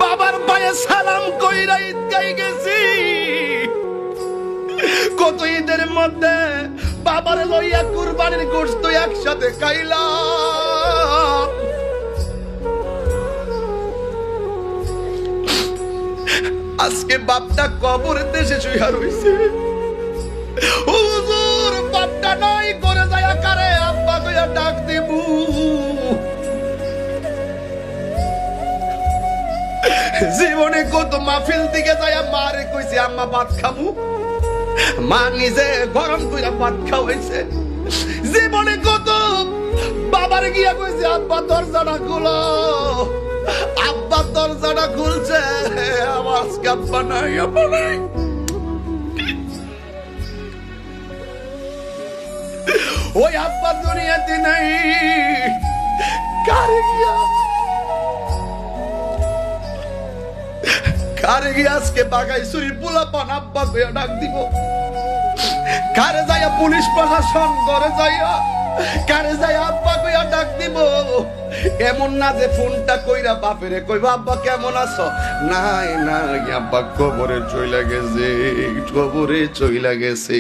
বাবার পায়ে সালাম কইরা ঈদগায় গেছি। কত ঈদের মধ্যে বাবার লইয়া কুরবানির গোশত একসাথে খাইলাম। আজকে বাপটা কবরের দেশে শুইয়া রইছে। হুজুর বাপটা নাই করে যায় কারে আব্বা কইয়া ডাক দিব। জীবনে কত মাহফিল দিকে যায় মারে কইছে আম্মা ভাত খাবো, মা নিজে গরম কইরা ভাত খাওয়াইছে। জীবনে কত বাবার গিয়া কইছে আব্বা দরজাটা খুলো, আব্বা দরজাটা খুলছে, আওয়াজ আব্বা নাই, আব্বা নাই। ওই আব্বা দুনিয়াতে নাই। কারে গিয়া আজকে বাগাই চুরি পোলা পান আব্বা কইয়া ডাক দিব? কারে যাইয়া পুলিশ প্রশাসন ঘরে যাইয়া কারে যাইয়া আব্বা কইয়া ডাক দিব? এমন না যে ফোনটা কইরা বাপেরে কইবা আব্বা কেমন আছো? নাই নাই, আব্বা কবরে চইলা গেছে, কবরে চইলা গেছে।